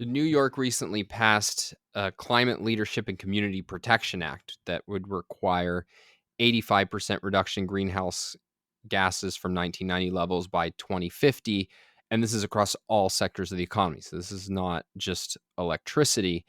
New York recently passed a Climate Leadership and Community Protection Act that would require 85% reduction in greenhouse gases from 1990 levels by 2050. And this is across all sectors of the economy. So this is not just electricity.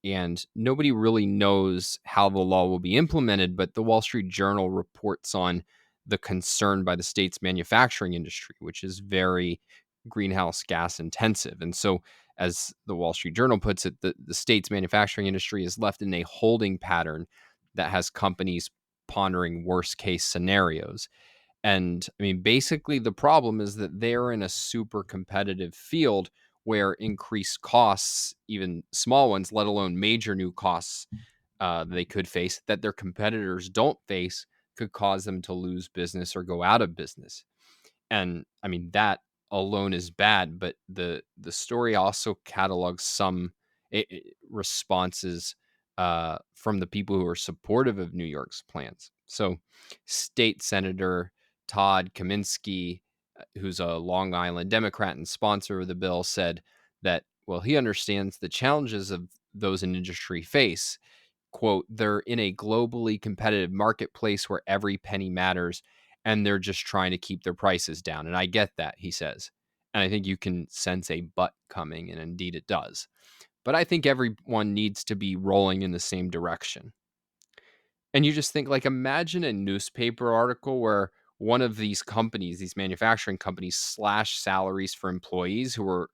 And nobody really knows how the law will be implemented. But the Wall Street Journal reports on the concern by the state's manufacturing industry, which is very greenhouse gas intensive. And so, as the Wall Street Journal puts it, the state's manufacturing industry is left in a holding pattern that has companies pondering worst case scenarios. And I mean, basically, the problem is that they're in a super competitive field where increased costs, even small ones, let alone major new costs they could face that their competitors don't face, could cause them to lose business or go out of business. And I mean, that alone is bad, but the story also catalogs some responses from the people who are supportive of New York's plans. So, State Senator Todd Kaminsky, who's a Long Island Democrat and sponsor of the bill, said that, well, he understands the challenges of those in industry face. Quote, they're in a globally competitive marketplace where every penny matters and they're just trying to keep their prices down. And I get that, he says. And I think you can sense a but coming, and indeed it does. But I think everyone needs to be rolling in the same direction. And you just think, like, imagine a newspaper article where one of these companies, these manufacturing companies, slash salaries for employees who were,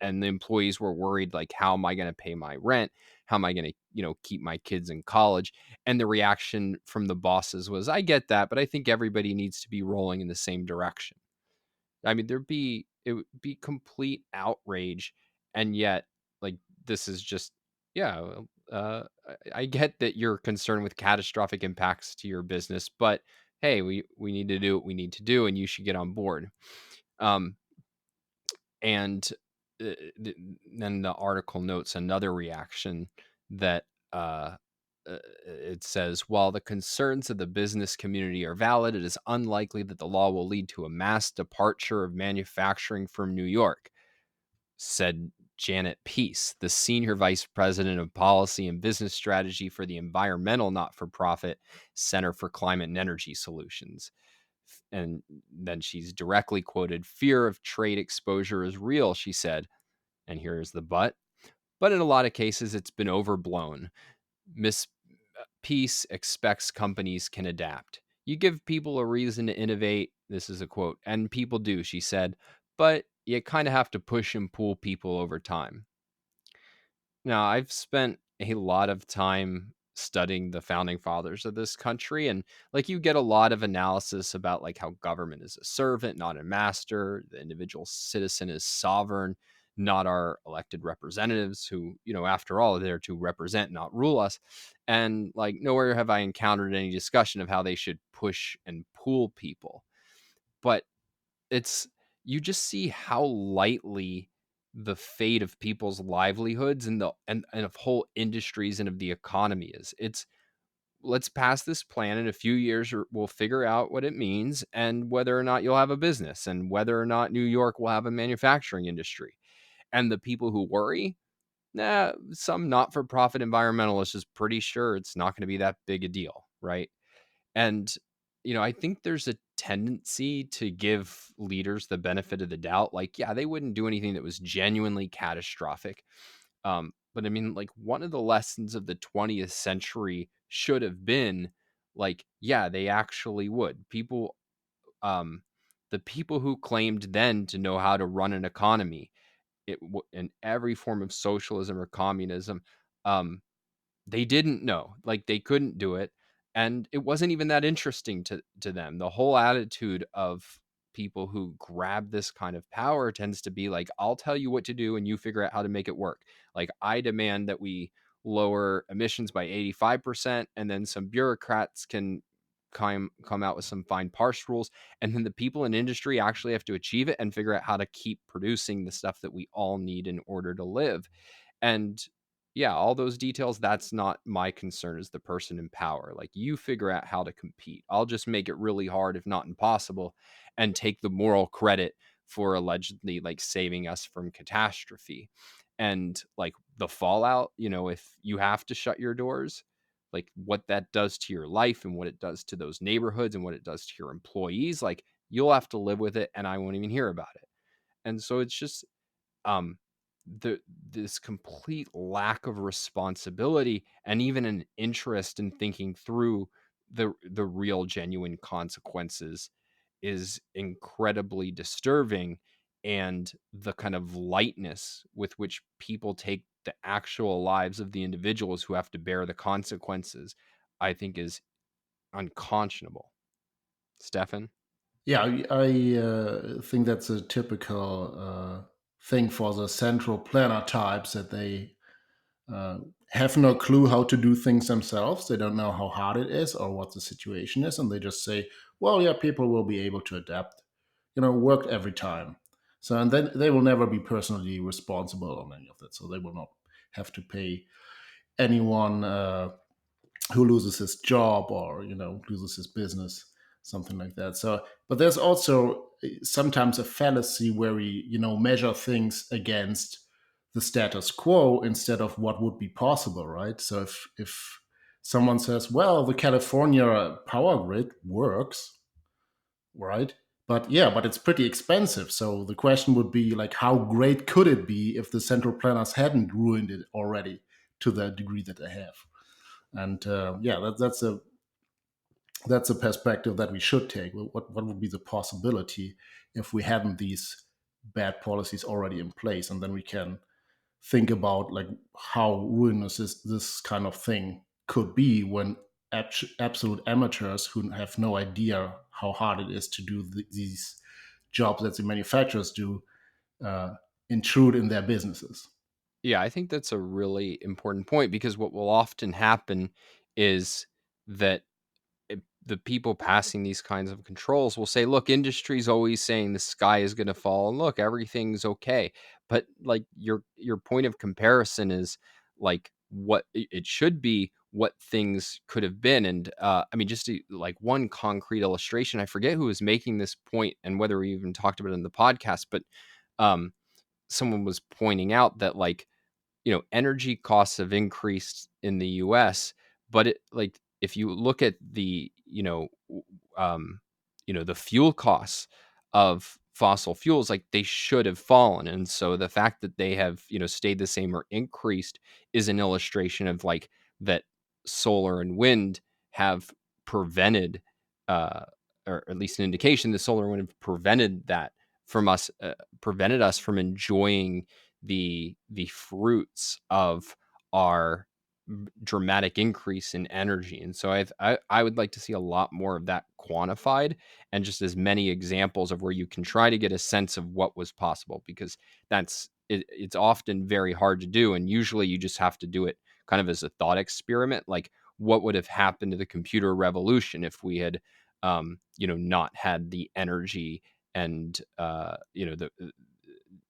and the employees were worried, like, how am I going to pay my rent? How am I going to, keep my kids in college? And the reaction from the bosses was, I get that, but I think everybody needs to be rolling in the same direction. I mean, it would be complete outrage. And yet, like, this is just, yeah, I get that you're concerned with catastrophic impacts to your business, but hey, we need to do what we need to do, and you should get on board. Um, and then the article notes another reaction that it says, while the concerns of the business community are valid, it is unlikely that the law will lead to a mass departure of manufacturing from New York, said Janet Peace, the senior vice president of policy and business strategy for the environmental not-for-profit Center for Climate and Energy Solutions. And then she's directly quoted, fear of trade exposure is real, she said. And here's the but in a lot of cases, it's been overblown. Miss Peace expects companies can adapt. You give people a reason to innovate. This is a quote, and people do, she said, but you kind of have to push and pull people over time. Now, I've spent a lot of time studying the founding fathers of this country, and like, you get a lot of analysis about like how government is a servant, not a master. The individual citizen is sovereign, not our elected representatives who, after all, are there to represent, not rule us. And like, nowhere have I encountered any discussion of how they should push and pull people. But it's you just see how lightly the fate of people's livelihoods and and of whole industries and of the economy is. It's, let's pass this plan in a few years, or we'll figure out what it means and whether or not you'll have a business and whether or not New York will have a manufacturing industry. And the people who worry, some not-for-profit environmentalist is pretty sure it's not going to be that big a deal, right? And, I think there's a tendency to give leaders the benefit of the doubt. Like, yeah, they wouldn't do anything that was genuinely catastrophic. But I mean, like, one of the lessons of the 20th century should have been like, yeah, they actually would. The people who claimed then to know how to run an economy, in every form of socialism or communism, um, they didn't know, like, they couldn't do it, and it wasn't even that interesting to them. The whole attitude of people who grab this kind of power tends to be like, I'll tell you what to do and you figure out how to make it work. Like, I demand that we lower emissions by 85%, and then some bureaucrats can come out with some fine parse rules, and then the people in industry actually have to achieve it and figure out how to keep producing the stuff that we all need in order to live. And yeah, all those details, that's not my concern as the person in power. Like, you figure out how to compete. I'll just make it really hard, if not impossible, and take the moral credit for allegedly like saving us from catastrophe. and like the fallout, if you have to shut your doors, like what that does to your life and what it does to those neighborhoods and what it does to your employees, like you'll have to live with it and I won't even hear about it. And so it's just um the this complete lack of responsibility and even an interest in thinking through the real genuine consequences is incredibly disturbing, and the kind of lightness with which people take the actual lives of the individuals who have to bear the consequences, I think is unconscionable. Stefan? Yeah, I think that's a typical thing for the central planner types, that they uh, have no clue how to do things themselves. They don't know how hard it is or what the situation is, and they just say, "Well, yeah, people will be able to adapt." Worked every time. So, and then they will never be personally responsible on any of that. So they will not have to pay anyone who loses his job, or loses his business, something like that. So, but there's also sometimes a fallacy where we measure things against the status quo instead of what would be possible, right? So if someone says, well, the California power grid works, right? But yeah, but it's pretty expensive. So the question would be, like, how great could it be if the central planners hadn't ruined it already to the degree that they have? And yeah, that's a perspective that we should take. What would be the possibility if we hadn't these bad policies already in place, and then we can think about, like, how ruinous this kind of thing could be when absolute amateurs who have no idea how hard it is to do these jobs that the manufacturers do uh, intrude in their businesses. Yeah, I think that's a really important point, because what will often happen is that the people passing these kinds of controls will say, look, industry's always saying the sky is going to fall and look, everything's okay. But like your point of comparison is like what it should be, what things could have been. And I mean, just like one concrete illustration, I forget who was making this point and whether we even talked about it in the podcast, but um, someone was pointing out that, like, energy costs have increased in the US, but it, like, if you look at the, the fuel costs of fossil fuels, like they should have fallen. And so the fact that they have, stayed the same or increased is an illustration of like that solar and wind have prevented, uh, or at least an indication that solar and wind have prevented that from us, prevented us from enjoying the fruits of our dramatic increase in energy. And so I would like to see a lot more of that quantified, and just as many examples of where you can try to get a sense of what was possible, because it's often very hard to do, and usually you just have to do it kind of as a thought experiment, like what would have happened to the computer revolution if we had not had the energy and the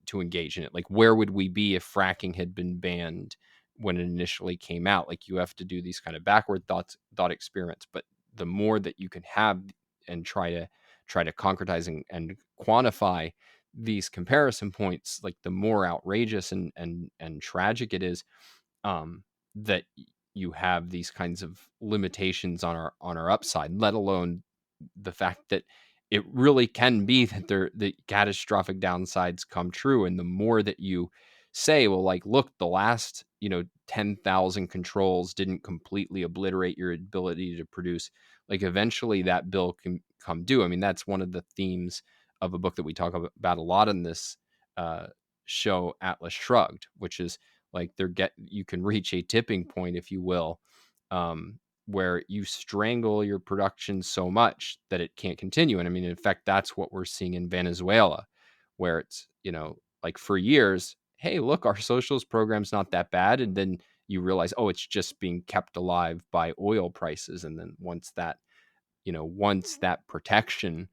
to engage in it. Like, where would we be if fracking had been banned when it initially came out? Like, you have to do these kind of backward thought experiments. But the more that you can have and try to concretize and quantify these comparison points, like the more outrageous and tragic it is, that you have these kinds of limitations on our upside, let alone the fact that it really can be that the catastrophic downsides come true. And the more that you say, well, like, look, the last 10,000 controls didn't completely obliterate your ability to produce, like, eventually that bill can come due. I mean, that's one of the themes of a book that we talk about a lot in this uh, show, Atlas Shrugged, which is like you can reach a tipping point, if you will, um, where you strangle your production so much that it can't continue. And I mean, in fact, that's what we're seeing in Venezuela, where it's, like, for years, hey, look, our socialist program's not that bad. And then you realize, oh, it's just being kept alive by oil prices. And then once that protection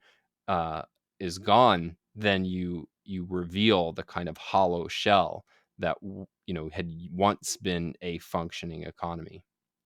uh, is gone, then you reveal the kind of hollow shell that had once been a functioning economy.